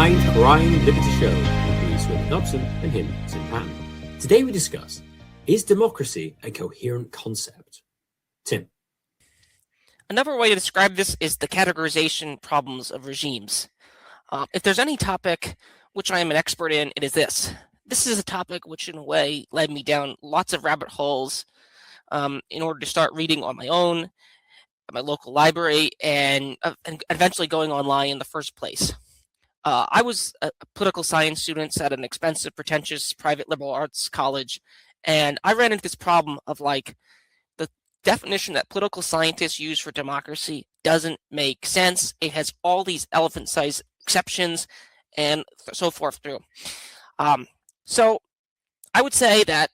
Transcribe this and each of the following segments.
Mindcrime Liberty Show with me, Swin Dobson, and him, Tim Patton. Today we discuss, is democracy a coherent concept? Tim. Another way to describe this is the categorization problems of regimes. If there's any topic which I am an expert in, it is this. This is a topic which in a way led me down lots of rabbit holes in order to start reading on my own, at my local library, and eventually going online in the first place. I was a political science student at an expensive, pretentious, private liberal arts college, and I ran into this problem of like the definition that political scientists use for democracy doesn't make sense. It has all these elephant-sized exceptions and so forth through. So I would say that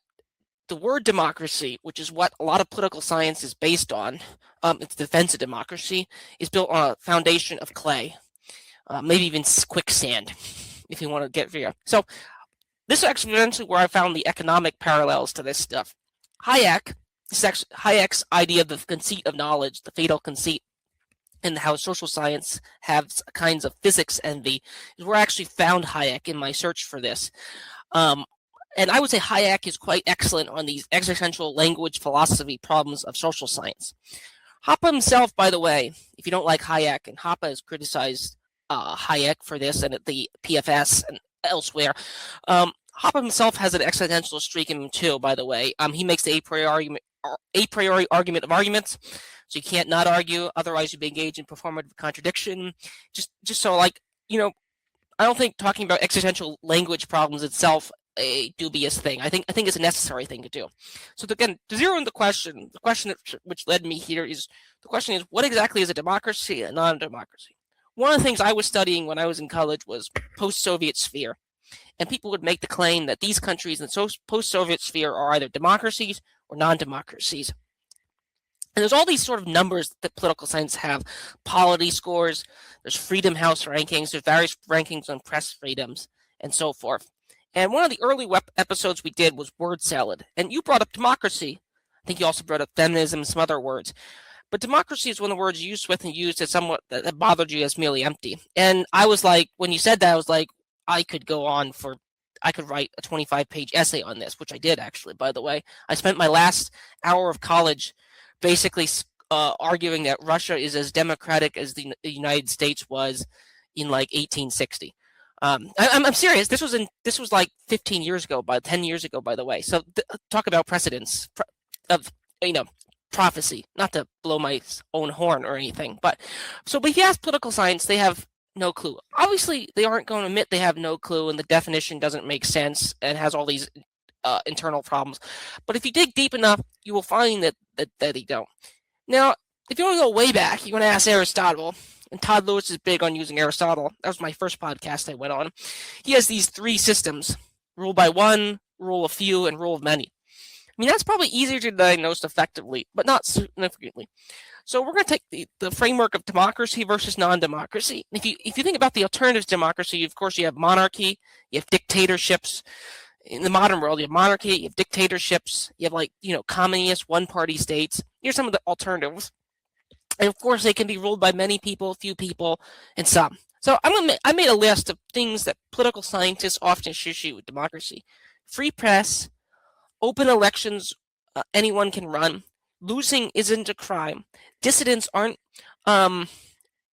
the word democracy, which is what a lot of political science is based on, its defense of democracy, is built on a foundation of clay. Maybe even quicksand, if you want to get here. So this is actually eventually where I found the economic parallels to this stuff. Hayek's idea of the conceit of knowledge, the fatal conceit, and how social science has kinds of physics envy, is where I actually found Hayek in my search for this. And I would say Hayek is quite excellent on these existential language philosophy problems of social science. Hoppe himself, by the way, if you don't like Hayek, and Hoppe has criticized Hayek for this and at the PFS and elsewhere. Hoppe himself has an existential streak in him too, by the way. He makes the a priori argument of arguments, so you can't not argue, otherwise you'd be engaged in performative contradiction. Just so I don't think talking about existential language problems itself a dubious thing. I think it's a necessary thing to do. So again, to zero in the question which led me here is, the question is, what exactly is a democracy and non-democracy? One of the things I was studying when I was in college was post-Soviet sphere. And people would make the claim that these countries in the post-Soviet sphere are either democracies or non-democracies. And there's all these sort of numbers that political science have. Polity scores, there's Freedom House rankings, there's various rankings on press freedoms, and so forth. And one of the early episodes we did was word salad. And you brought up democracy. I think you also brought up feminism and some other words. But democracy is one of the words used with and used as somewhat that bothered you as merely empty. And I was like, when you said that, I was like, I could write a 25-page essay on this, which I did actually, by the way. I spent my last hour of college basically arguing that Russia is as democratic as the United States was in like 1860. I'm serious. This was like 15 years ago, 10 years ago, by the way. So talk about precedents of prophecy, not to blow my own horn or anything, but if you ask political science, they have no clue. Obviously, they aren't going to admit they have no clue, and the definition doesn't make sense and has all these internal problems. But if you dig deep enough, you will find that they don't. Now, if you want to go way back, you want to ask Aristotle, and Todd Lewis is big on using Aristotle. That was my first podcast I went on. He has these three systems: rule by one, rule of few, and rule of many. I mean, that's probably easier to diagnose effectively, but not significantly. So we're going to take the framework of democracy versus non-democracy. If you think about the alternatives to democracy, of course, you have monarchy, you have dictatorships. In the modern world, you have monarchy, you have dictatorships, you have communist one-party states. Here's some of the alternatives. And of course, they can be ruled by many people, few people, and some. So I made a list of things that political scientists often associate with democracy: free press, open elections, anyone can run. Losing isn't a crime. Dissidents aren't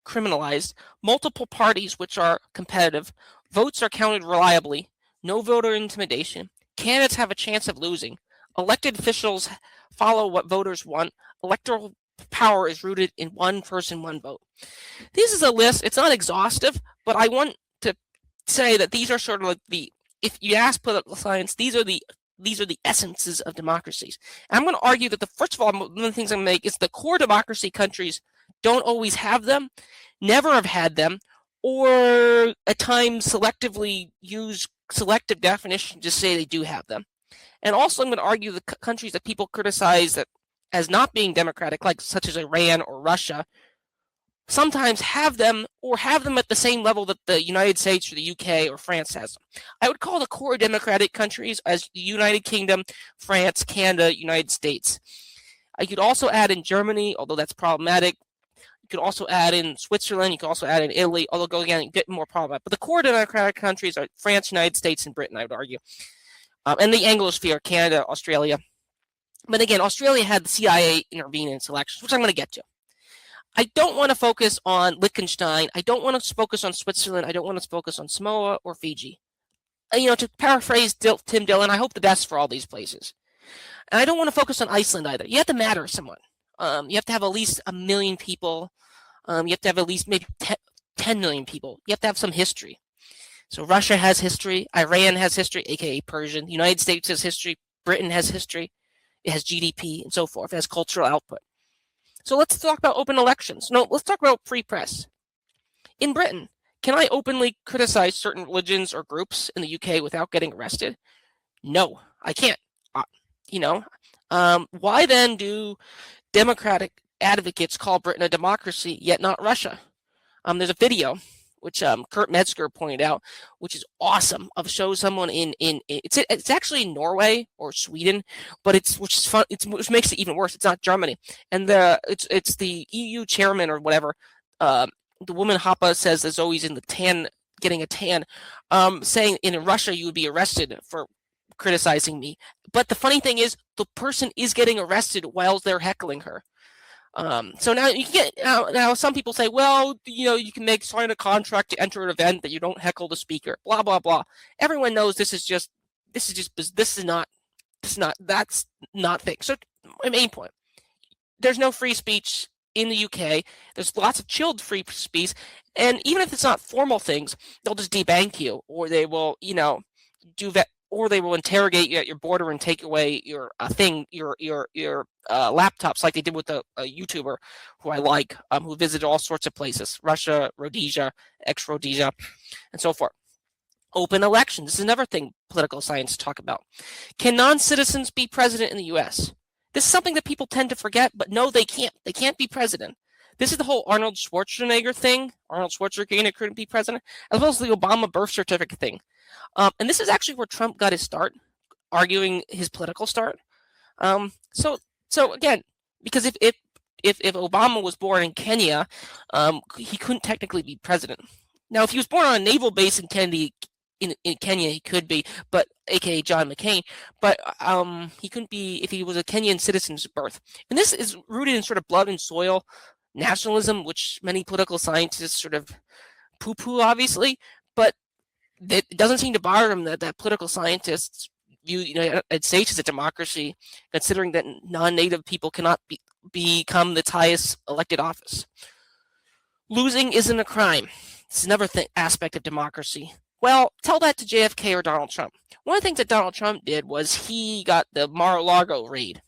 criminalized. Multiple parties which are competitive. Votes are counted reliably. No voter intimidation. Candidates have a chance of losing. Elected officials follow what voters want. Electoral power is rooted in one person, one vote. This is a list. It's not exhaustive, but I want to say that these are sort of like if you ask political science, these are the essences of democracies. And I'm going to argue that first of all, one of the things I'm going to make is the core democracy countries don't always have them, never have had them, or at times selectively use selective definitions to say they do have them. And also I'm going to argue the countries that people criticize that as not being democratic, like such as Iran or Russia, sometimes have them at the same level that the United States or the UK or France has them. I would call the core democratic countries as the United Kingdom, France, Canada, United States. I could also add in Germany, although that's problematic, could also add in Switzerland. You could also add in Italy, although go again and get more problematic. But the core democratic countries are France, United States, and Britain, I would argue. And the Anglosphere, Canada, Australia. But again, Australia had the CIA intervene in its elections, which I'm going to get to. I don't want to focus on Liechtenstein. I don't want to focus on Switzerland. I don't want to focus on Samoa or Fiji. To paraphrase Tim Dillon, I hope the best for all these places. And I don't want to focus on Iceland either. You have to matter somewhat. You have to have at least 1 million people. You have to have at least maybe 10 million people. You have to have some history. So Russia has history. Iran has history, aka Persian. The United States has history. Britain has history. It has GDP and so forth. It has cultural output. So let's talk about open elections. No, let's talk about free press. In Britain, can I openly criticize certain religions or groups in the UK without getting arrested? No, I can't. Why then do Democratic advocates call Britain a democracy, yet not Russia? There's a video which Kurt Metzger pointed out, which is awesome. Of shows someone it's actually in Norway or Sweden, but which is fun. Which makes it even worse. It's not Germany, and it's the EU chairman or whatever. The woman Hoppe says is always in the tan, getting a tan, saying in Russia you would be arrested for criticizing me. But the funny thing is, the person is getting arrested while they're heckling her. So now you get now some people say, well, you can sign a contract to enter an event that you don't heckle the speaker, blah blah blah. Everyone knows that's not thing. So my main point, there's no free speech in the UK. There's lots of chilled free speech, and even if it's not formal things, they'll just debank you, or they will do that, or they will interrogate you at your border and take away your laptops, like they did with a YouTuber who I like, who visited all sorts of places: Russia, Rhodesia, ex-Rhodesia, and so forth. Open elections. This is another thing political science talk about. Can non-citizens be president in the U.S.? This is something that people tend to forget, but no, they can't. They can't be president. This is the whole Arnold Schwarzenegger thing. Arnold Schwarzenegger couldn't be president, as well as the Obama birth certificate thing. And this is actually where Trump got his start, arguing his political start. So again, because if Obama was born in Kenya, he couldn't technically be president. Now, if he was born on a naval base in Kenya, he could be, but aka John McCain. But he couldn't be if he was a Kenyan citizen's birth. And this is rooted in sort of blood and soil nationalism, which many political scientists sort of poo-poo, obviously. But it doesn't seem to bother them that political scientists view the United States as a democracy, considering that non-native people cannot become the highest elected office. Losing isn't a crime. It's another aspect of democracy. Well, tell that to JFK or Donald Trump. One of the things that Donald Trump did was he got the Mar-a-Lago raid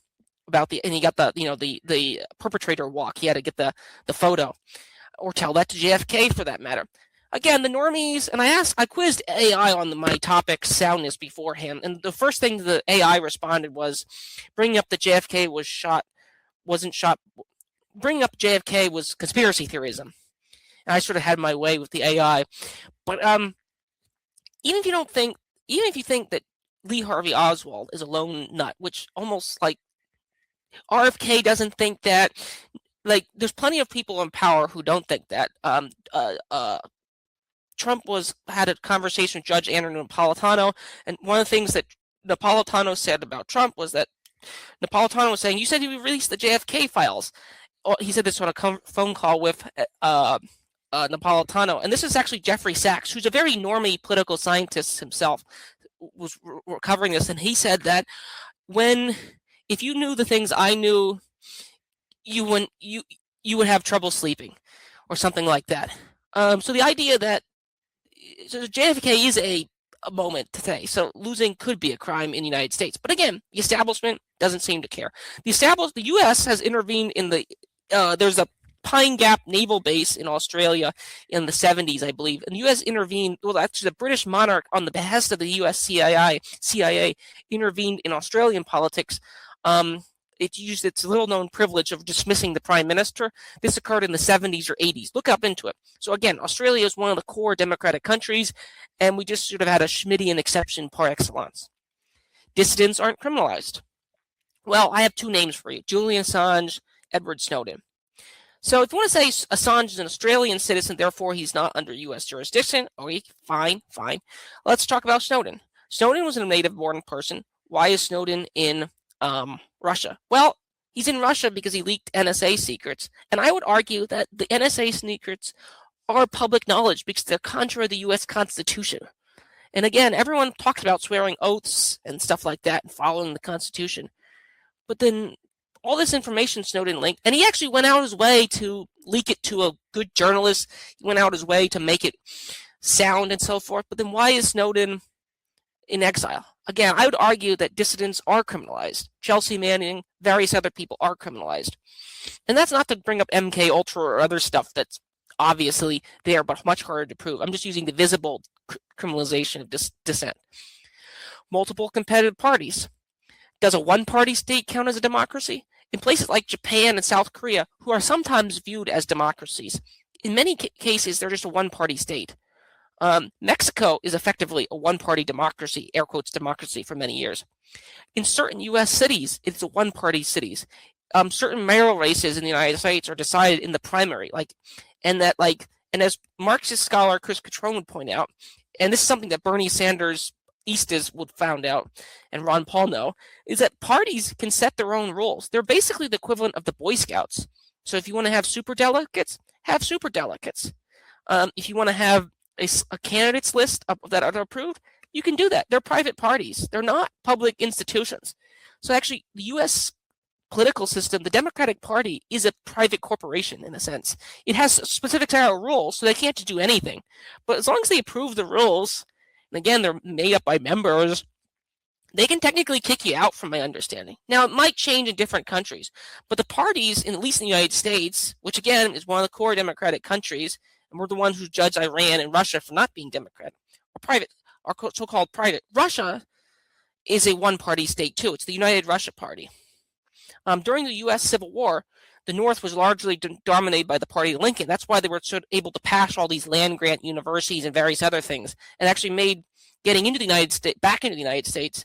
and he got the perpetrator walk. He had to get the photo, or tell that to JFK for that matter. Again, the normies, and I quizzed AI on my topic soundness beforehand, and the first thing the AI responded was bringing up that JFK wasn't shot. Bringing up JFK was conspiracy theorism. And I sort of had my way with the AI, but even if you think that Lee Harvey Oswald is a lone nut, which almost like RFK doesn't think that, like there's plenty of people in power who don't think that. Trump had a conversation with Judge Andrew Napolitano, and one of the things that Napolitano said about Trump was that Napolitano was saying, "You said you released the JFK files." He said this on a phone call with Napolitano, and this is actually Jeffrey Sachs, who's a very normie political scientist himself, was covering this, and he said that if you knew the things I knew, you would have trouble sleeping, or something like that. So the idea that JFK is a moment today, so losing could be a crime in the United States. But again, the establishment doesn't seem to care. The U.S. has intervened in there's a Pine Gap naval base in Australia in the 70s, I believe. And the U.S. intervened, well, actually the British monarch on the behest of the U.S. CIA intervened in Australian politics. It used its little-known privilege of dismissing the prime minister. This occurred in the 70s or 80s. Look up into it. So again, Australia is one of the core democratic countries, and we just sort of had a Schmittian exception par excellence. Dissidents aren't criminalized. Well, I have two names for you: Julian Assange, Edward Snowden. So if you want to say Assange is an Australian citizen, therefore he's not under U.S. jurisdiction, okay, fine. Let's talk about Snowden. Snowden was a native-born person. Why is Snowden in Russia? Well, he's in Russia because he leaked NSA secrets. And I would argue that the NSA secrets are public knowledge because they're contrary to the U.S. Constitution. And again, everyone talks about swearing oaths and stuff like that and following the Constitution. But then all this information Snowden linked, and he actually went out his way to leak it to a good journalist. He went out his way to make it sound and so forth. But then why is Snowden in exile? Again, I would argue that dissidents are criminalized. Chelsea Manning, various other people are criminalized. And that's not to bring up MK Ultra or other stuff that's obviously there, but much harder to prove. I'm just using the visible criminalization of dissent. Multiple competitive parties. Does a one-party state count as a democracy? In places like Japan and South Korea, who are sometimes viewed as democracies, in many cases, they're just a one-party state. Mexico is effectively a one-party democracy, air quotes democracy, for many years. In certain U.S. cities, it's a one-party cities. Certain mayoral races in the United States are decided in the primary, and as Marxist scholar Chris Catrone would point out, and this is something that Bernie Sanders Eastis would found out, and Ron Paul know, is that parties can set their own rules. They're basically the equivalent of the Boy Scouts. So if you want to have superdelegates, have superdelegates. If you want to have a candidates list that are approved, you can do that. They're private parties. They're not public institutions. So actually, the U.S. political system, the Democratic Party, is a private corporation in a sense. It has a specific set of rules, so they can't do anything. But as long as they approve the rules, and again, they're made up by members, they can technically kick you out, from my understanding. Now, it might change in different countries, but the parties, at least in the United States, which again is one of the core democratic countries, and we're the ones who judge Iran and Russia for not being democratic, or so-called private. Russia is a one-party state too. It's the United Russia Party. During the U.S. Civil War, the North was largely dominated by the party of Lincoln. That's why they were able to pass all these land-grant universities and various other things, and actually made getting into the United States, back into the United States,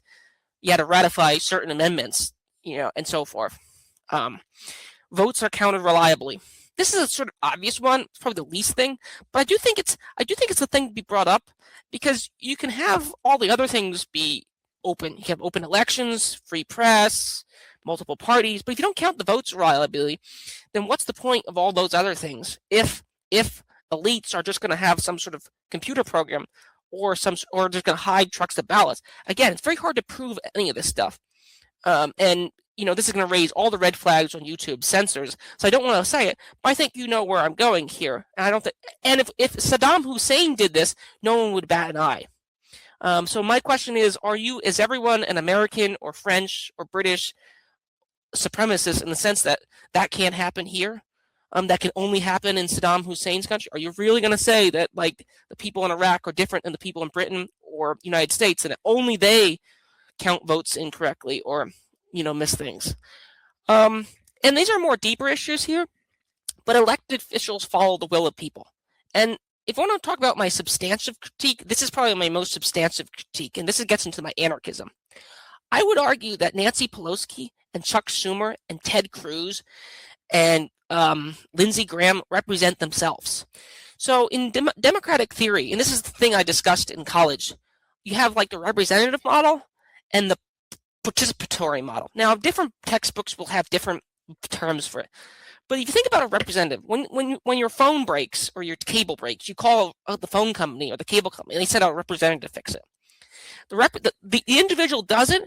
you had to ratify certain amendments, and so forth. Votes are counted reliably. This is a sort of obvious one. It's probably the least thing, but I do think it's a thing to be brought up because you can have all the other things be open. You can have open elections, free press, multiple parties, but if you don't count the votes reliably, then what's the point of all those other things if elites are just going to have some sort of computer program or just going to hide trucks of ballots? Again, it's very hard to prove any of this stuff, and this is going to raise all the red flags on YouTube censors. So I don't want to say it, but I think you know where I'm going here. And I don't think, and if Saddam Hussein did this, no one would bat an eye. So my question is everyone an American or French or British supremacist in the sense that can't happen here? That can only happen in Saddam Hussein's country? Are you really going to say that the people in Iraq are different than the people in Britain or United States, and that only they count votes incorrectly or miss things? And these are more deeper issues here, but elected officials follow the will of people. And if I want to talk about my substantive critique, this is probably my most substantive critique, and this gets into my anarchism. I would argue that Nancy Pelosi and Chuck Schumer and Ted Cruz and Lindsey Graham represent themselves. So in democratic theory, and this is the thing I discussed in college, you have the representative model and the participatory model. Now, different textbooks will have different terms for it. But if you think about a representative, when your phone breaks or your cable breaks, you call the phone company or the cable company, and they send out a representative to fix it. The individual does it,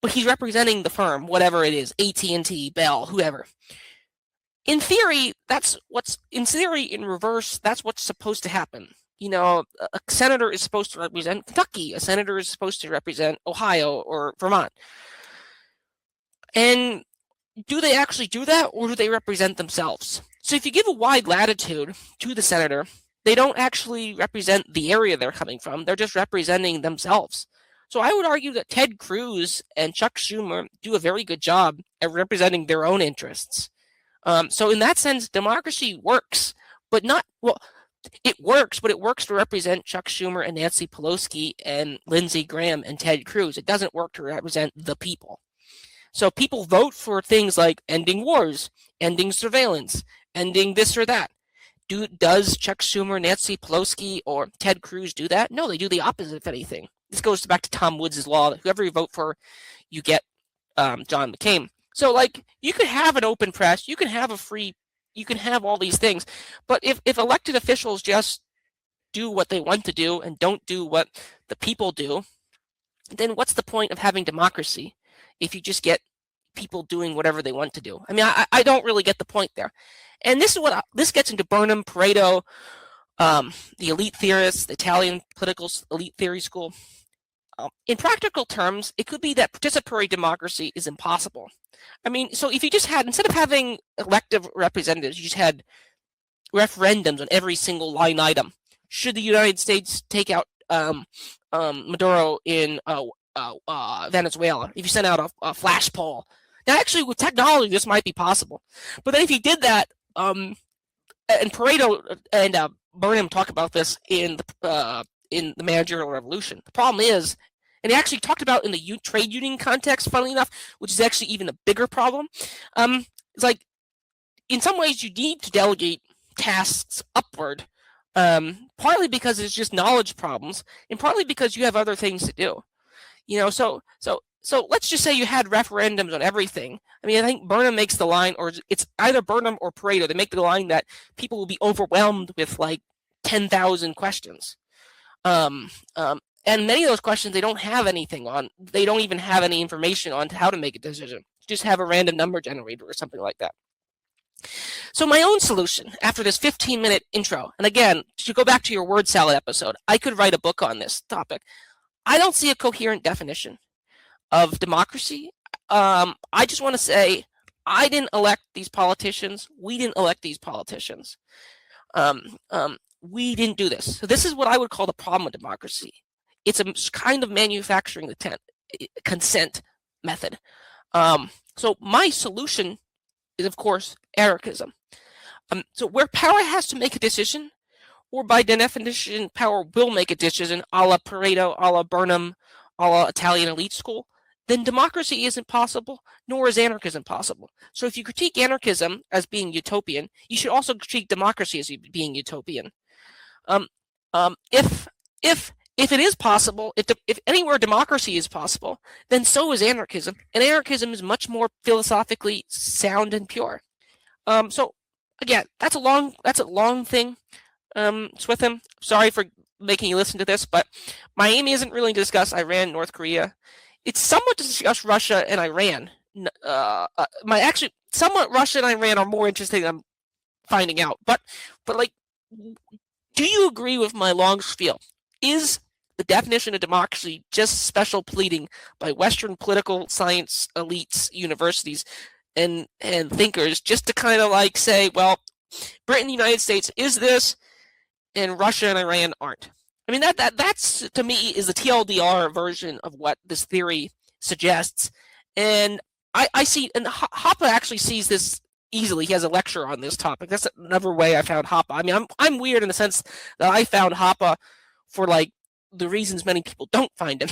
but he's representing the firm, whatever it is, AT&T, Bell, whoever. In theory, in reverse, that's what's supposed to happen. A senator is supposed to represent Kentucky. A senator is supposed to represent Ohio or Vermont. And do they actually do that, or do they represent themselves? So if you give a wide latitude to the senator, they don't actually represent the area they're coming from. They're just representing themselves. So I would argue that Ted Cruz and Chuck Schumer do a very good job at representing their own interests. So in that sense, democracy works, it works, but it works to represent Chuck Schumer and Nancy Pelosi and Lindsey Graham and Ted Cruz. It doesn't work to represent the people. So people vote for things like ending wars, ending surveillance, ending this or that. Does Chuck Schumer, Nancy Pelosi, or Ted Cruz do that? No, they do the opposite, if anything. This goes back to Tom Woods' law that whoever you vote for, you get John McCain. So, like, you could have an open press, you can have you can have all these things, but if elected officials just do what they want to do and don't do what the people do, then what's the point of having democracy if you just get people doing whatever they want to do? I mean, I don't really get the point there. And this is this gets into Burnham, Pareto, the elite theorists, the Italian political elite theory school. In practical terms, it could be that participatory democracy is impossible. I mean, so if you just had, instead of having elective representatives, you just had referendums on every single line item. Should the United States take out Maduro in Venezuela? If you sent out a flash poll. Now, actually, with technology, this might be possible. But then if you did that, and Pareto and Burnham talk about this in the managerial revolution. The problem is, and he actually talked about in the trade union context, funnily enough, which is actually even a bigger problem. It's like, in some ways, you need to delegate tasks upward, partly because it's just knowledge problems, and partly because you have other things to do. You know, so let's just say you had referendums on everything. I mean, I think Burnham makes the line, or it's either Burnham or Pareto. They make the line that people will be overwhelmed with like 10,000 questions. And many of those questions they don't have anything on. They don't even have any information on how to make a decision. Just have a random number generator or something like that. So my own solution after this 15-minute intro, and again, to go back to your word salad episode, I could write a book on this topic. I don't see a coherent definition of democracy. I just want to say I didn't elect these politicians. We didn't elect these politicians. We didn't do this. So this is what I would call the problem with democracy. It's a kind of manufacturing the consent method. So my solution is, of course, anarchism. So where power has to make a decision, or by definition, power will make a decision, a la Pareto, a la Burnham, a la Italian elite school, then democracy isn't possible, nor is anarchism possible. So if you critique anarchism as being utopian, you should also critique democracy as being utopian. If it is possible, if anywhere democracy is possible, then so is anarchism, and anarchism is much more philosophically sound and pure. So again, that's a long thing. Switham, sorry for making you listen to this, but my aim isn't really to discuss Iran, North Korea. It's somewhat to discuss Russia and Iran. Somewhat Russia and Iran are more interesting than I'm finding out. But like, do you agree with my long spiel? Is the definition of democracy just special pleading by Western political science elites, universities, and thinkers, just to kind of like say, well, Britain, the United States is this, and Russia and Iran aren't? I mean, that's to me is the TLDR version of what this theory suggests, and I see, and Hoppe actually sees this easily. He has a lecture on this topic. That's another way I found Hoppe. I mean, I'm weird in the sense that I found Hoppe for like the reasons many people don't find him.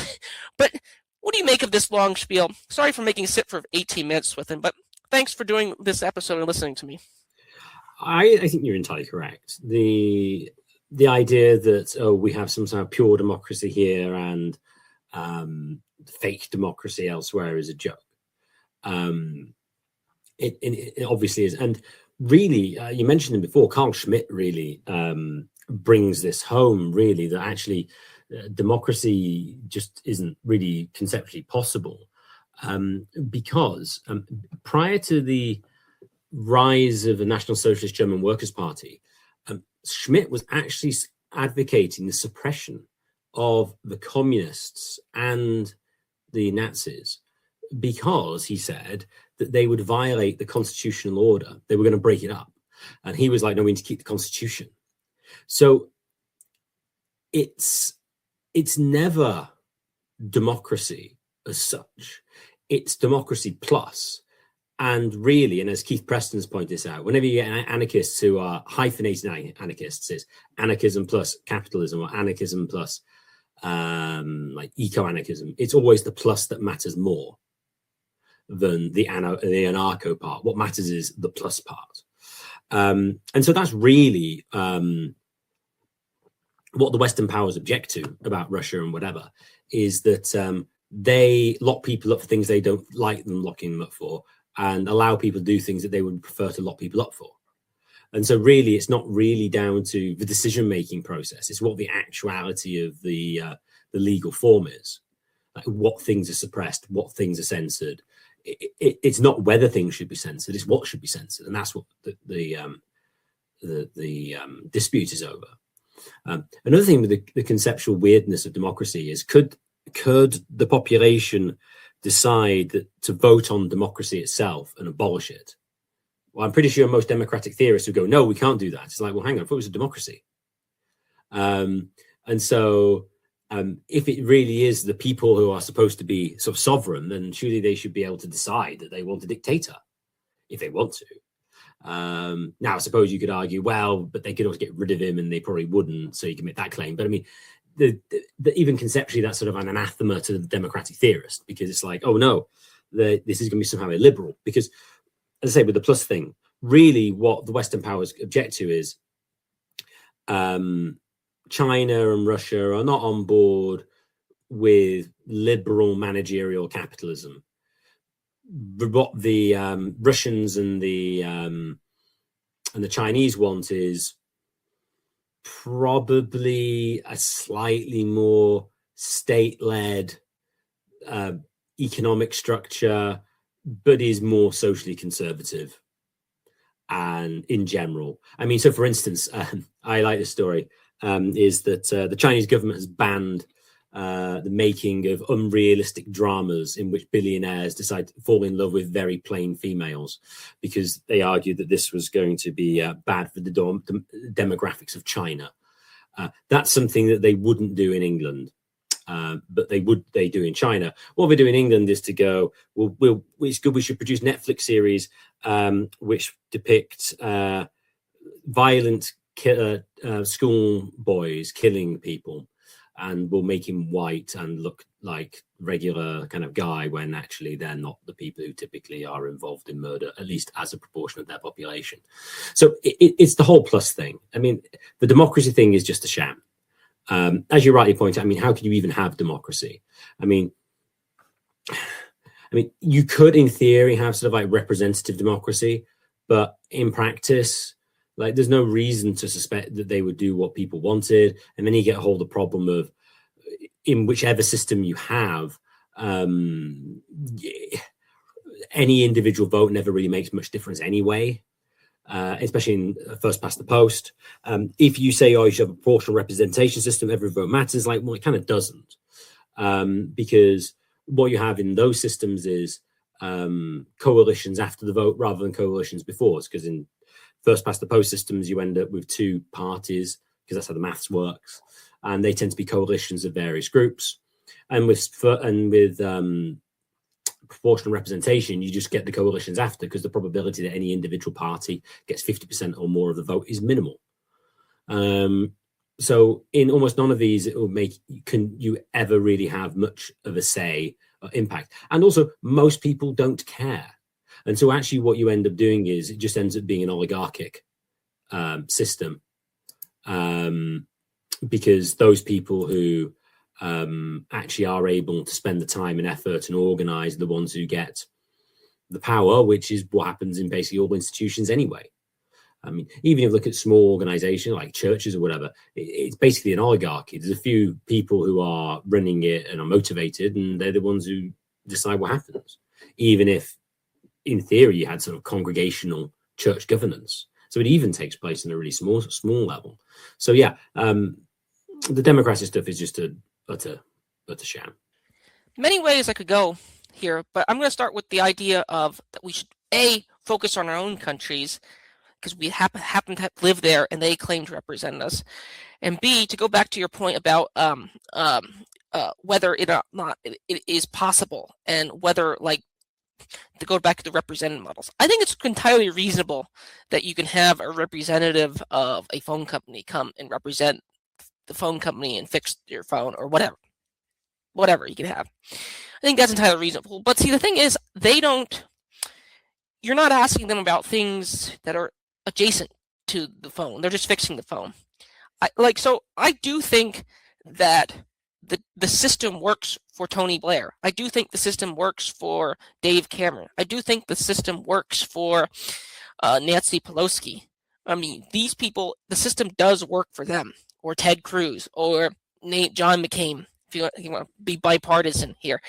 But what do you make of this long spiel? Sorry for making it sit for 18 minutes with him, but thanks for doing this episode and listening to me. I think you're entirely correct. The idea that we have some sort of pure democracy here and fake democracy elsewhere is a joke. It obviously is. And really, you mentioned him before, Carl Schmitt really brings this home, really, that actually democracy just isn't really conceptually possible. Because prior to the rise of the National Socialist German Workers' Party, Schmitt was actually advocating the suppression of the communists and the Nazis because he said that they would violate the constitutional order. They were going to break it up. And he was like, no, we need to keep the constitution. So it's never democracy as such. It's democracy plus. And really, and as Keith Preston's pointed this out, whenever you get anarchists who are hyphenated anarchists, it's anarchism plus capitalism or anarchism plus like eco-anarchism. It's always the plus that matters more. than the anarcho part. What matters is the plus part. And so that's really what the Western powers object to about Russia and whatever, is that they lock people up for things they don't like them locking them up for, and allow people to do things that they would prefer to lock people up for. And so really, it's not really down to the decision-making process. It's what the actuality of the legal form is. Like what things are suppressed, what things are censored. It's not whether things should be censored, it's what should be censored. And that's what the dispute is over. Another thing with the conceptual weirdness of democracy is, could the population decide that to vote on democracy itself and abolish it? Well, I'm pretty sure most democratic theorists would go, no, we can't do that. It's like, well, hang on, I thought it was a democracy. And so if it really is the people who are supposed to be sort of sovereign, then surely they should be able to decide that they want a dictator if they want to. Now, I suppose you could argue, well, but they could also get rid of him, and they probably wouldn't, so you can make that claim. But I mean, even conceptually, that's sort of an anathema to the democratic theorist, because it's like, oh no, this is going to be somehow illiberal. Because, as I say, with the plus thing, really what the Western powers object to is China and Russia are not on board with liberal managerial capitalism. What the Russians and the Chinese want is probably a slightly more state-led economic structure, but is more socially conservative. And in general, I mean, so for instance, I like this story, is that the Chinese government has banned the making of unrealistic dramas in which billionaires decide to fall in love with very plain females, because they argued that this was going to be bad for the demographics of China. That's something that they wouldn't do in England, but they do in China. What they do in England is to go, well, it's good, we should produce Netflix series which depict violent school boys killing people, and will make him white and look like regular kind of guy, when actually they're not the people who typically are involved in murder, at least as a proportion of their population. So it's the whole plus thing. I mean, the democracy thing is just a sham. As you rightly point out, I mean, how can you even have democracy? I mean, you could, in theory, have sort of like representative democracy, but in practice, like, there's no reason to suspect that they would do what people wanted. And then you get a whole the problem of, in whichever system you have, any individual vote never really makes much difference anyway, especially in first past the post. If you say, oh, you should have a proportional representation system, every vote matters, like, well, it kind of doesn't. Because what you have in those systems is coalitions after the vote rather than coalitions before. It's because in first past the post systems, you end up with two parties, because that's how the maths works, and they tend to be coalitions of various groups. And with proportional representation, you just get the coalitions after, because the probability that any individual party gets 50% or more of the vote is minimal. So in almost none of these, can you ever really have much of a say or impact. And also, most people don't care. And so actually what you end up doing is it just ends up being an oligarchic system, because those people who actually are able to spend the time and effort and organize are the ones who get the power, which is what happens in basically all institutions anyway. I mean, even if you look at small organizations like churches or whatever, it's basically an oligarchy. There's a few people who are running it and are motivated, and they're the ones who decide what happens, even if in theory you had sort of congregational church governance. So it even takes place in a really small level. So yeah, the democracy stuff is just a utter sham. Many ways I could go here, but I'm going to start with the idea of that we should focus on our own countries, because we happen to live there and they claim to represent us, and B, to go back to your point about whether it is possible, and whether, like, to go back to the representative models. I think it's entirely reasonable that you can have a representative of a phone company come and represent the phone company and fix your phone or whatever you can have. think that's entirely reasonable. But see, the thing is, you're not asking them about things that are adjacent to the phone. They're just fixing the phone. I do think that the system works for Tony Blair. I do think the system works for Dave Cameron. I do think the system works for Nancy Pelosi. I mean, these people, the system does work for them, or Ted Cruz, or John McCain, if you want to be bipartisan here.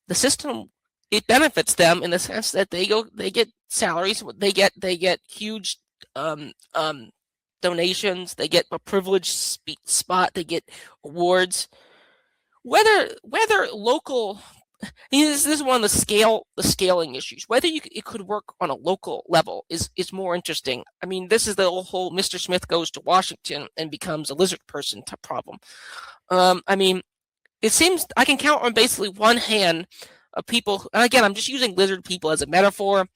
The system, it benefits them in the sense that they get salaries, they get huge donations, they get a privileged spot, they get awards. Whether local, this is one of the scaling issues. Whether it could work on a local level is more interesting. I mean, this is the whole Mr. Smith goes to Washington and becomes a lizard person type problem. I mean, it seems I can count on basically one hand of people. And again, I'm just using lizard people as a metaphor.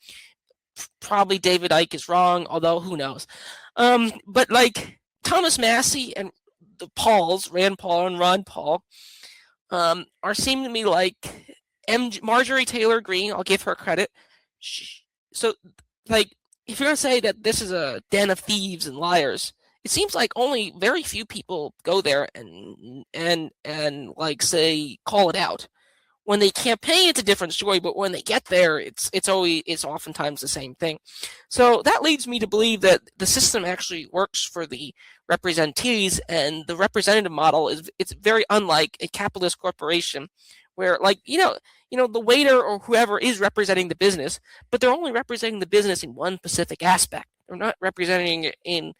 Probably David Icke is wrong, although who knows. But like Thomas Massey and the Pauls, Rand Paul and Ron Paul, are seeming to me like Marjorie Taylor Greene. I'll give her credit. So, like, if you're gonna say that this is a den of thieves and liars, it seems like only very few people go there and like say call it out. When they campaign, it's a different story, but when they get there, it's oftentimes the same thing. So that leads me to believe that the system actually works for the representees, and the representative model it's very unlike a capitalist corporation, where like the waiter or whoever is representing the business, but they're only representing the business in one specific aspect. They're not representing it in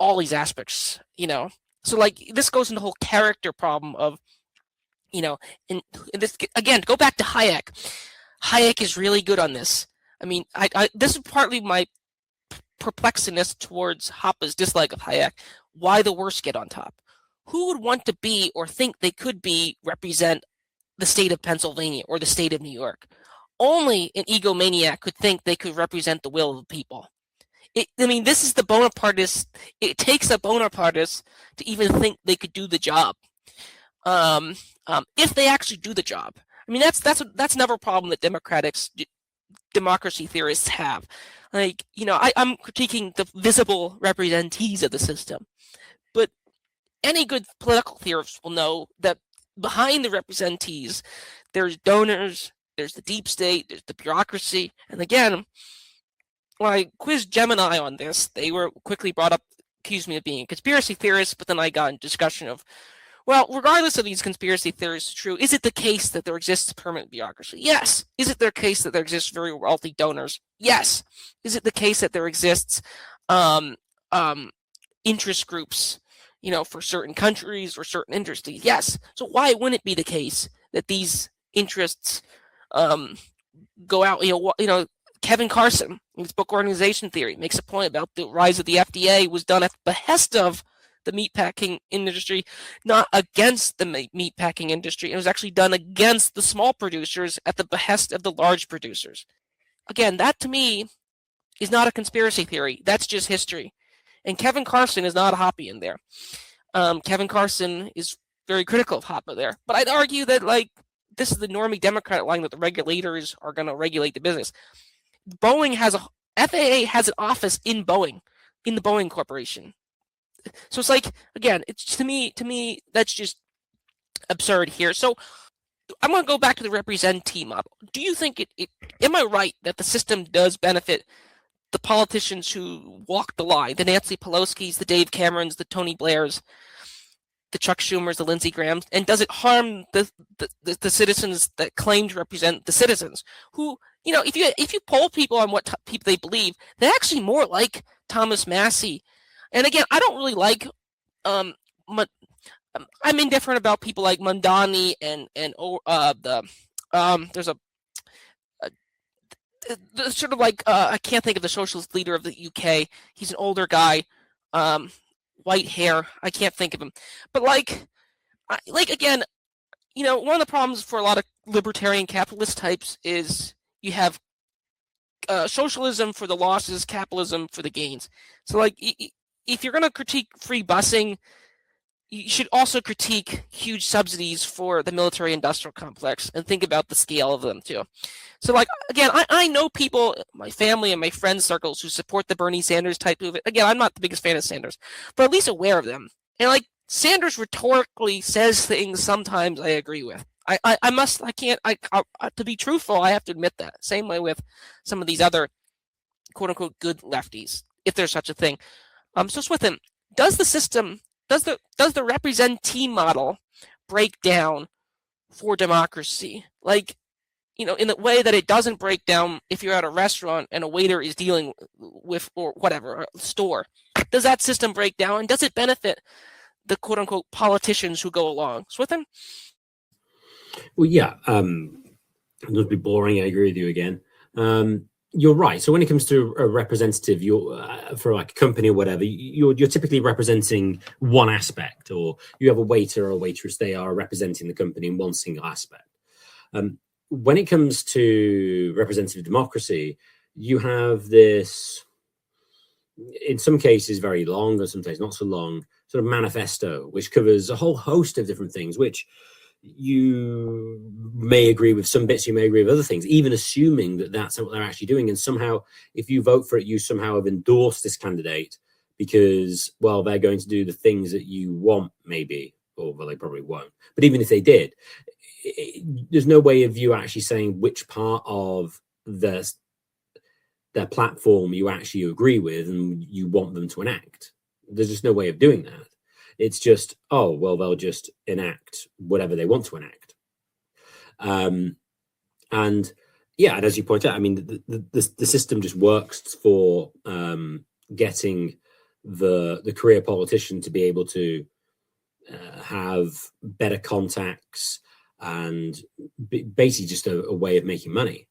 all these aspects. So like this goes into the whole character problem of. And this again, go back to Hayek. Hayek is really good on this. I mean, I this is partly my perplexiness towards Hoppe's dislike of Hayek. Why the worst get on top? Who would want to be or think they could represent the state of Pennsylvania or the state of New York? Only an egomaniac could think they could represent the will of the people. This is the Bonapartist. It takes a Bonapartist to even think they could do the job. If they actually do the job. I mean, that's another problem that democracy theorists have. Like, I'm critiquing the visible representees of the system, but any good political theorist will know that behind the representees, there's donors, there's the deep state, there's the bureaucracy, and again, when I quizzed Gemini on this, they were quickly accused me of being a conspiracy theorist, but then I got in discussion of, well, regardless of these conspiracy theories true, is it the case that there exists permanent bureaucracy? Yes. Is it the case that there exists very wealthy donors? Yes. Is it the case that there exists interest groups, for certain countries or certain industries? Yes. So why wouldn't it be the case that these interests go out? Kevin Carson, in his book Organization Theory, makes a point about the rise of the FDA was done at the behest of the meatpacking industry, not against the meatpacking industry. It was actually done against the small producers at the behest of the large producers. Again, that to me is not a conspiracy theory. That's just history. And Kevin Carson is not a Hoppe in there. Kevin Carson is very critical of Hoppe there. But I'd argue that this is the normie Democrat line that the regulators are going to regulate the business. FAA has an office in Boeing, in the Boeing Corporation. So it's like, again, it's to me that's just absurd here. So I'm going to go back to the representee model. Do you think am I right that the system does benefit the politicians who walk the line, the Nancy Pelosi's, the Dave Camerons, the Tony Blairs, the Chuck Schumers, the Lindsey Grahams, and does it harm the citizens that claim to represent the citizens who, if you poll people on what people they believe, they're actually more like Thomas Massey. And again, I don't really like. I'm indifferent about people like Mondani and there's a sort of like I can't think of the socialist leader of the UK. He's an older guy, white hair. I can't think of him, but again, one of the problems for a lot of libertarian capitalist types is you have socialism for the losses, capitalism for the gains. So if you're going to critique free busing, you should also critique huge subsidies for the military-industrial complex and think about the scale of them too. So, like, again, I know people, my family and my friends circles, who support the Bernie Sanders type movement. Again, I'm not the biggest fan of Sanders, but at least aware of them. And like, Sanders rhetorically says things sometimes I agree with. To be truthful, I have to admit that. Same way with some of these other quote unquote good lefties, if there's such a thing. So Swithin, does the system, does the representee model break down for democracy? Like, in the way that it doesn't break down if you're at a restaurant and a waiter is dealing with, or whatever, a store. Does that system break down, and does it benefit the quote unquote politicians who go along? Swithin? Well, yeah, it would be boring. I agree with you again. You're right. So when it comes to a representative, for like a company or whatever, you're typically representing one aspect, or you have a waiter or a waitress. They are representing the company in one single aspect. When it comes to representative democracy, you have this, in some cases, very long, or sometimes not so long, sort of manifesto, which covers a whole host of different things, which you may agree with some bits, you may agree with other things, even assuming that that's what they're actually doing. And somehow, if you vote for it, you somehow have endorsed this candidate because, well, they're going to do the things that you want, maybe, or well, they probably won't. But even if they did, there's no way of you actually saying which part of their platform you actually agree with and you want them to enact. There's just no way of doing that. It's just, oh, well, they'll just enact whatever they want to enact. And yeah, and as you point out, I mean, the system just works for getting the career politician to be able to have better contacts and basically just a way of making money.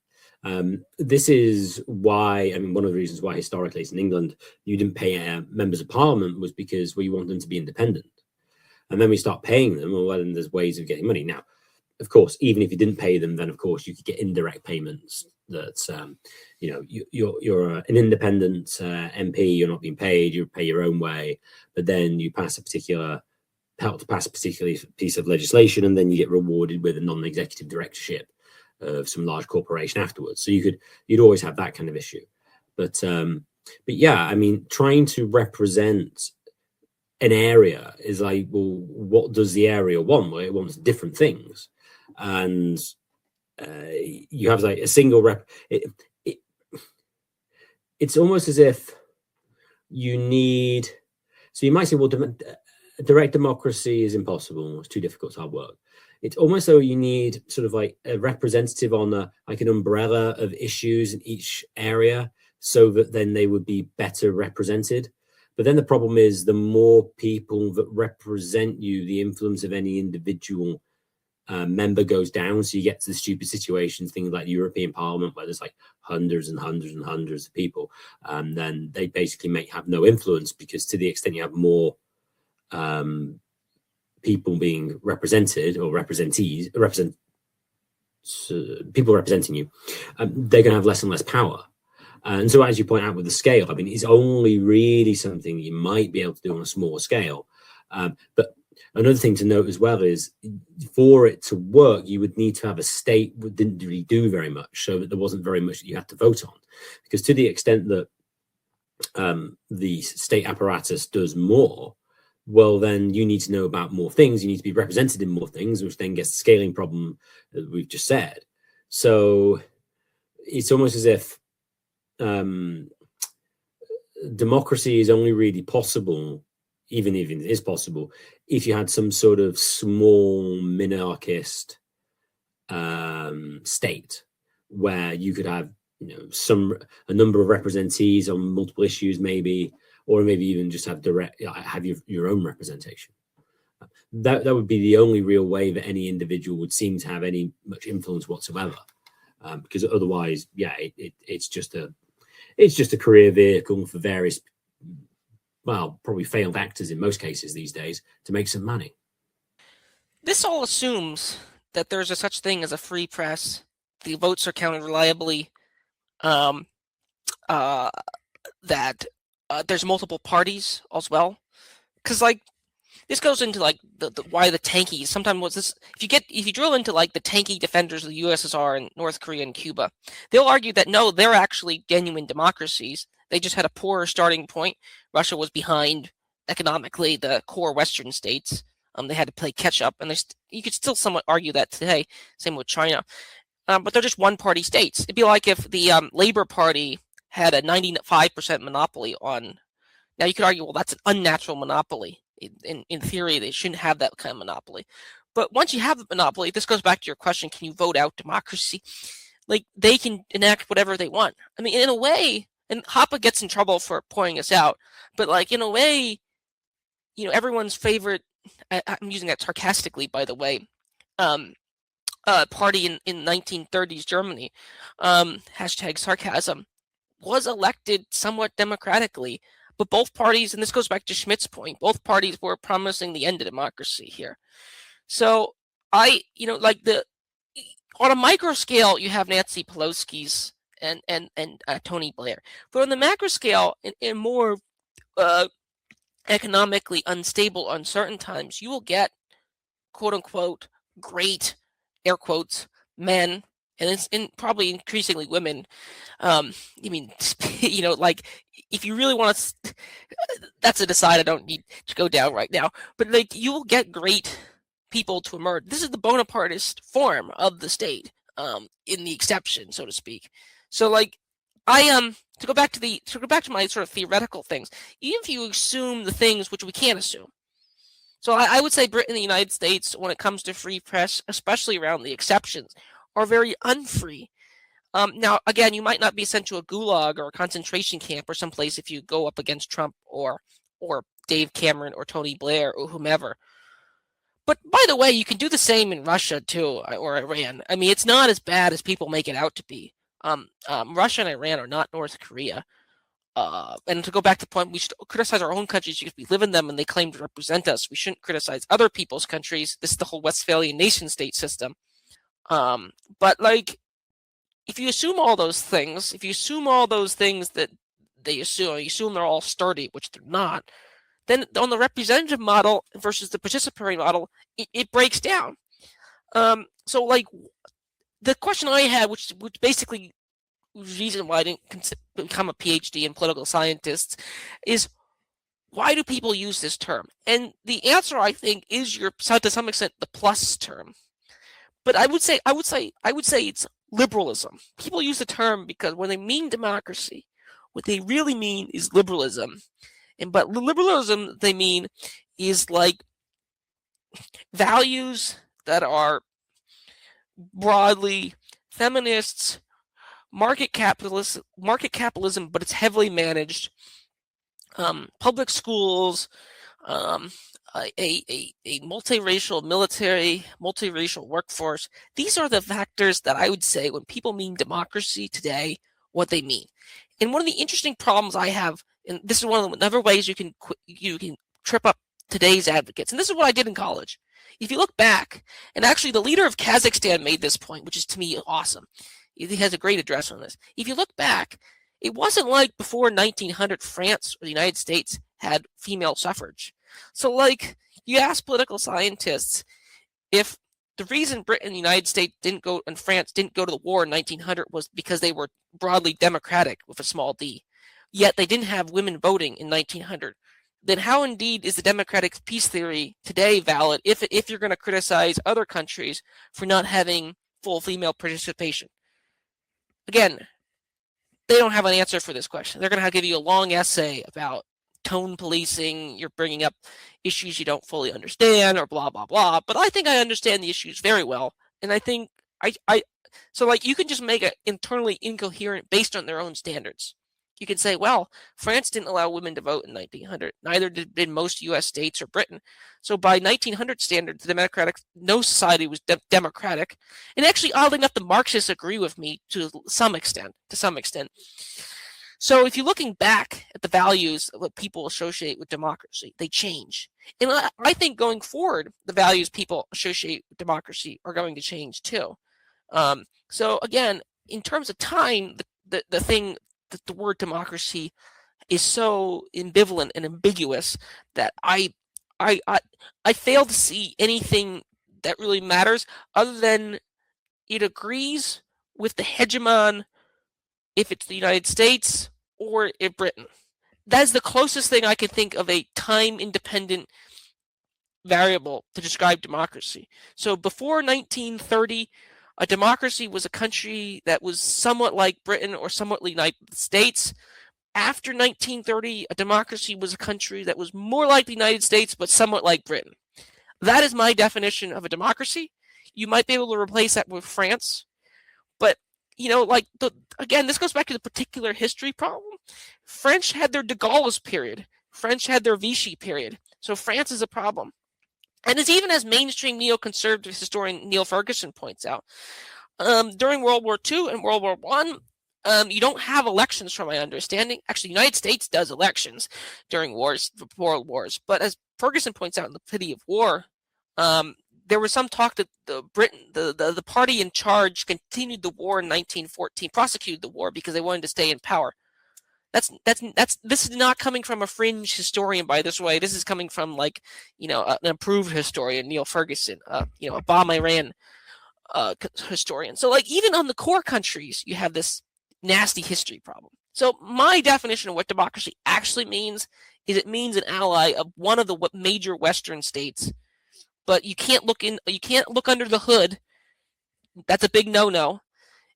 This is why, I mean, one of the reasons why historically in England you didn't pay members of parliament was because you want them to be independent. And then we start paying them, well, then there's ways of getting money. Now, of course, even if you didn't pay them, then of course you could get indirect payments. That's you're an independent MP, you're not being paid, you pay your own way, but then you help to pass a particular piece of legislation, and then you get rewarded with a non-executive directorship of some large corporation afterwards. So you'd always have that kind of issue. But yeah, I mean, trying to represent an area is like, well, what does the area want? Well, it wants different things, and you have like a single rep. It's almost as if you need. So you might say, well, direct democracy is impossible. It's too difficult. It's hard work. It's almost though you need sort of like a representative on like an umbrella of issues in each area, so that then they would be better represented. But then the problem is, the more people that represent you, the influence of any individual member goes down. So you get to the stupid situations, things like the European Parliament, where there's like hundreds and hundreds and hundreds of people. Then they basically have no influence, because to the extent you have more people being represented, or people representing you, they're going to have less and less power. And so, as you point out with the scale, I mean, it's only really something you might be able to do on a smaller scale. But another thing to note as well is, for it to work, you would need to have a state that didn't really do very much, so that there wasn't very much that you had to vote on. Because to the extent that the state apparatus does more, well, then you need to know about more things. You need to be represented in more things, which then gets the scaling problem that we've just said. So it's almost as if democracy is only really possible, even if it is possible, if you had some sort of small minarchist state where you could have, a number of representees on multiple issues, maybe, or maybe even just have your own representation. That would be the only real way that any individual would seem to have any much influence whatsoever, because otherwise, yeah, it's just a career vehicle for various, well, probably failed actors in most cases these days, to make some money. This all assumes that there's a such thing as a free press. The votes are counted reliably. That there's multiple parties as well, because like this goes into like the why the tankies sometimes was this. If you drill into like the tanky defenders of the USSR and North Korea and Cuba, they'll argue that no, they're actually genuine democracies. They just had a poorer starting point. Russia was behind economically the core Western states. They had to play catch up, and you could still somewhat argue that today. Same with China, but they're just one-party states. It'd be like if the Labor Party had a 95% monopoly on. Now you could argue, well, that's an unnatural monopoly. In theory, they shouldn't have that kind of monopoly. But once you have the monopoly, this goes back to your question: can you vote out democracy? Like they can enact whatever they want. I mean, in a way, and Hoppe gets in trouble for pointing us out, but like in a way, everyone's favorite. I'm using that sarcastically, by the way. Party in 1930s Germany, hashtag sarcasm, was elected somewhat democratically, but both parties, and this goes back to Schmidt's point, both parties were promising the end of democracy here. So on a micro scale, you have Nancy Pelosi's and Tony Blair, but on the macro scale, in more economically unstable, uncertain times, you will get quote unquote great air quotes men, and it's probably increasingly women. Like if you really want to, that's a decide I don't need to go down right now. But like you will get great people to emerge. This is the Bonapartist form of the state, in the exception, so to speak. So like to go back to my sort of theoretical things, even if you assume the things which we can't assume. So I would say Britain and the United States, when it comes to free press, especially around the exceptions, are very unfree. Now, again, you might not be sent to a gulag or a concentration camp or someplace if you go up against Trump or Dave Cameron or Tony Blair or whomever. But by the way, you can do the same in Russia too, or Iran. I mean, it's not as bad as people make it out to be. Russia and Iran are not North Korea. And to go back to the point, we should criticize our own countries because we live in them and they claim to represent us. We shouldn't criticize other people's countries. This is the whole Westphalian nation-state system. But like, if you assume all those things, that they assume they're all sturdy, which they're not, then on the representative model versus the participatory model, it breaks down. So like, the question I had, which basically reason why I didn't become a PhD in political scientists, is why do people use this term? And the answer, I think, is to some extent the plus term. But I would say it's liberalism. People use the term because when they mean democracy, what they really mean is liberalism. But liberalism they mean is like values that are broadly feminists, market capitalism, but it's heavily managed, public schools, a multiracial military, multiracial workforce. These are the factors that I would say when people mean democracy today, what they mean. And one of the interesting problems I have, and this is one of the other ways you can trip up today's advocates, and this is what I did in college. If you look back, and actually the leader of Kazakhstan made this point, which is to me awesome. He has a great address on this. If you look back, it wasn't like before 1900 France or the United States had female suffrage. So like you ask political scientists if the reason Britain and the United States and France didn't go to the war in 1900 was because they were broadly democratic with a small d, yet they didn't have women voting in 1900. Then how indeed is the democratic peace theory today valid if you're going to criticize other countries for not having full female participation? Again, they don't have an answer for this question. They're going to give you a long essay about tone policing, you're bringing up issues you don't fully understand, or blah, blah, blah. But I think I understand the issues very well. And I think so like you can just make it internally incoherent based on their own standards. You could say, well, France didn't allow women to vote in 1900. Neither did most U.S. states or Britain. So by 1900 standards, no society was democratic. And actually, oddly enough, the Marxists agree with me to some extent. So if you're looking back at the values that people associate with democracy, they change. And I think going forward, the values people associate with democracy are going to change too. So again, in terms of time, the thing that the word democracy is so ambivalent and ambiguous that I I fail to see anything that really matters other than it agrees with the hegemon if it's the United States or if Britain. That is the closest thing I can think of a time-independent variable to describe democracy. So before 1930, a democracy was a country that was somewhat like Britain or somewhat like the United States. After 1930, a democracy was a country that was more like the United States but somewhat like Britain. That is my definition of a democracy. You might be able to replace that with France, but again, this goes back to the particular history problem. French had their de Gaulle's period. French had their Vichy period. So France is a problem. And as mainstream neoconservative historian Neil Ferguson points out, during World War II and World War I, you don't have elections, from my understanding. Actually, the United States does elections during world wars. But as Ferguson points out in The Pity of War, there was some talk that the party in charge continued the war in 1914, prosecuted the war because they wanted to stay in power. This is not coming from a fringe historian, by this way. This is coming from an improved historian, Neil Ferguson, a bomb Iran historian. So even on the core countries, you have this nasty history problem. So my definition of what democracy actually means is it means an ally of one of the major Western states. But you can't look under the hood. That's a big no-no.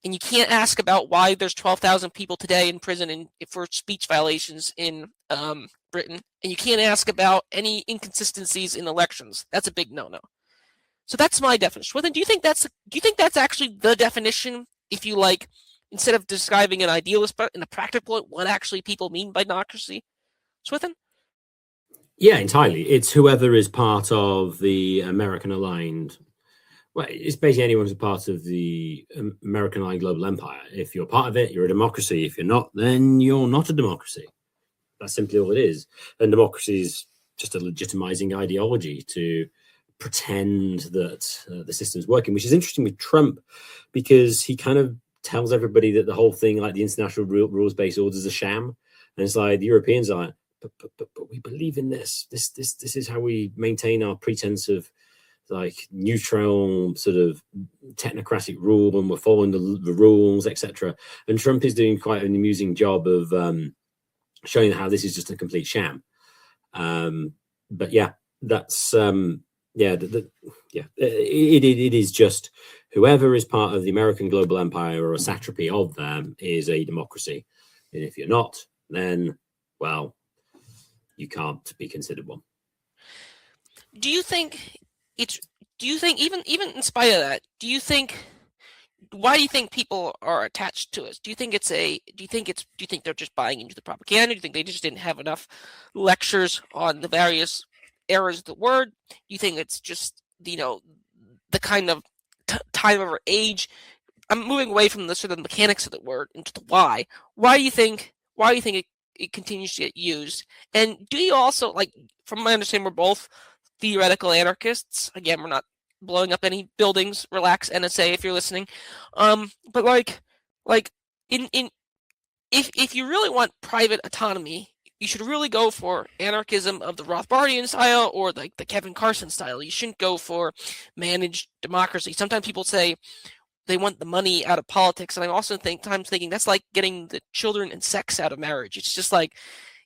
And you can't ask about why there's 12,000 people today in prison for speech violations in Britain. And you can't ask about any inconsistencies in elections. That's a big no-no. So that's my definition. Well, then, do you think that's actually the definition? If you instead of describing an idealist, but in a practical, what actually people mean by democracy, Swithin? Yeah, entirely. It's whoever is part of the American aligned. Well, it's basically anyone who's a part of the American aligned global empire. If you're part of it, you're a democracy. If you're not, then you're not a democracy. That's simply all it is. And democracy is just a legitimizing ideology to pretend that the system's working, which is interesting with Trump because he kind of tells everybody that the whole thing, like the international rules-based order, is a sham. And it's like the Europeans are like, but we believe in this. This is how we maintain our pretense of neutral sort of technocratic rule, and we're following the rules, etc. And Trump is doing quite an amusing job of showing how this is just a complete sham. But yeah, that's it is just whoever is part of the American global empire or a satrapy of them is a democracy, and if you're not, then you can't be considered one. Do you think even in spite of that, why do you think people are attached to us? Do you think they're just buying into the propaganda? Do you think they just didn't have enough lectures on the various eras of the word? Do you think it's just the kind of time of our age? I'm moving away from the sort of mechanics of the word into the why. Why do you think it continues to get used? And do you also, from my understanding, we're both theoretical anarchists. Again, we're not blowing up any buildings. Relax, NSA, if you're listening. But if you really want private autonomy, you should really go for anarchism of the Rothbardian style or the Kevin Carson style. You shouldn't go for managed democracy. Sometimes people say they want the money out of politics, and I also thinking that's like getting the children and sex out of marriage. It's just like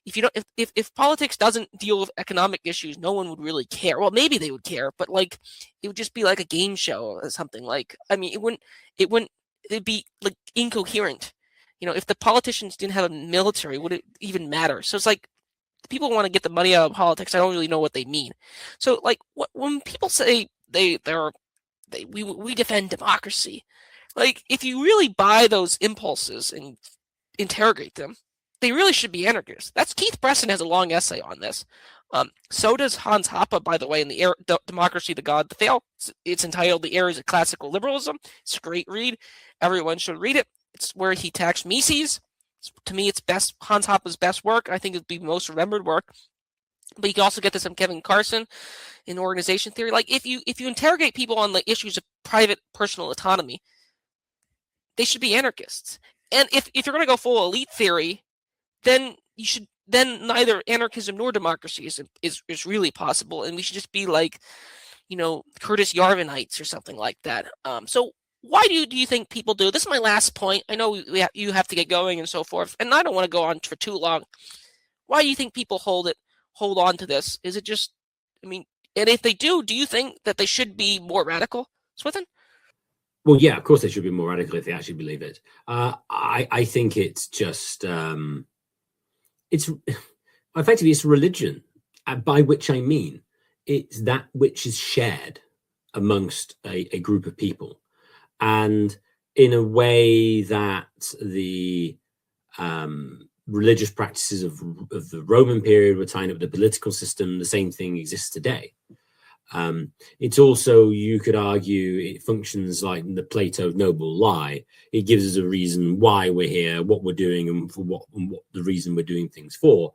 if politics doesn't deal with economic issues, no one would really care. Well, maybe they would care, but it would just be like a game show or something. It'd be incoherent. If the politicians didn't have a military, would it even matter? So it's people want to get the money out of politics. I don't really know what they mean. So when people say we defend democracy, if you really buy those impulses and interrogate them, they really should be anarchists. That's Keith Preston has a long essay on this. So does Hans Hoppe, by the way, in the Democracy, the God, the Fail. It's entitled The Errors of Classical Liberalism. It's a great read. Everyone should read it. It's where he attacks Mises. To me, it's Hans Hoppe's best work. I think it'd be most remembered work. But you can also get this from Kevin Carson in organization theory. If you interrogate people on the issues of private personal autonomy, they should be anarchists. And if you're going to go full elite theory, then you should then neither anarchism nor democracy is really possible, and we should just be like, Curtis Yarvinites or something like that. So why do you think people do? This is my last point. I know you have to get going and so forth, and I don't want to go on for too long. Why do you think people hold on to this? Is it just, and if they do you think that they should be more radical, Swithin? Well, yeah, of course they should be more radical if they actually believe it. I think it's just it's effectively it's religion, by which I mean it's that which is shared amongst a group of people, and in a way that the religious practices of the Roman period were tying up the political system. The same thing exists today. It's also, you could argue, it functions like the Plato noble lie. It gives us a reason why we're here, what we're doing, and what the reason we're doing things for.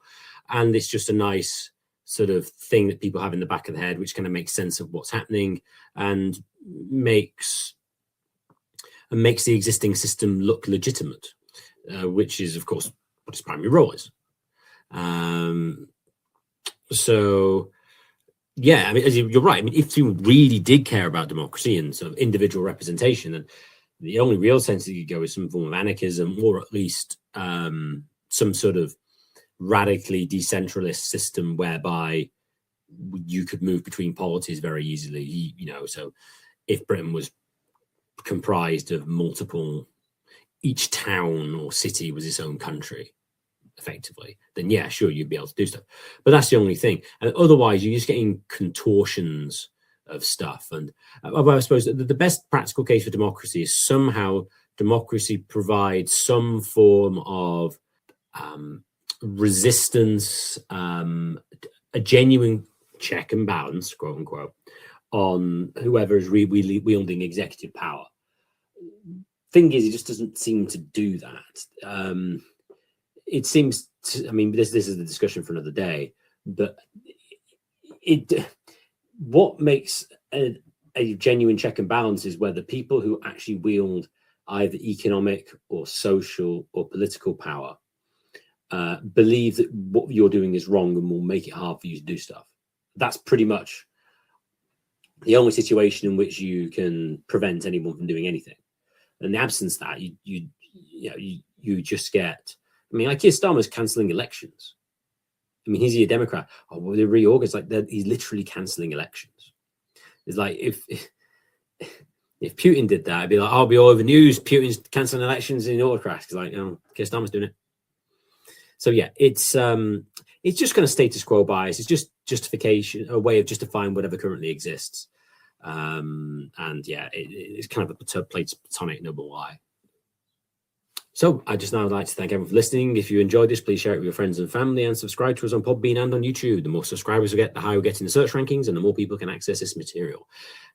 And it's just a nice sort of thing that people have in the back of the head, which kind of makes sense of what's happening and makes the existing system look legitimate, which is, of course, what its primary role is. So, yeah, you're right. If you really did care about democracy and sort of individual representation, then the only real sense that you go is some form of anarchism, or at least some sort of radically decentralist system whereby you could move between polities very easily. So if Britain was comprised of multiple, each town or city was its own country, effectively, then yeah, sure, you'd be able to do stuff. But that's the only thing. And otherwise, you're just getting contortions of stuff. And I suppose the best practical case for democracy is somehow democracy provides some form of resistance, a genuine check and balance, quote unquote, on whoever is wielding executive power. Thing is, it just doesn't seem to do that. It seems to, this is the discussion for another day, but what makes a genuine check and balance is whether people who actually wield either economic or social or political power believe that what you're doing is wrong and will make it hard for you to do stuff. That's pretty much the only situation in which you can prevent anyone from doing anything. In the absence of that, you just get. Like Keir Starmer's cancelling elections. Is he a Democrat? Oh, well, they reorganize. He's literally cancelling elections. It's like if Putin did that, I'd be like, I'll be all over the news. Putin's cancelling elections in autocrats. It's like, Keir Starmer's doing it. So yeah, it's just kind of status quo bias. It's just justification, a way of justifying whatever currently exists. And yeah, it's kind of a platonic noble lie. So I just now would like to thank everyone for listening. If you enjoyed this, please share it with your friends and family and subscribe to us on Podbean and on YouTube. The more subscribers we get, the higher we get in the search rankings and the more people can access this material.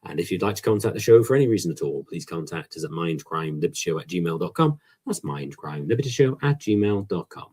And if you'd like to contact the show for any reason at all, please contact us at mindcrimelibityshow@gmail.com. That's mindcrimelibityshow@gmail.com.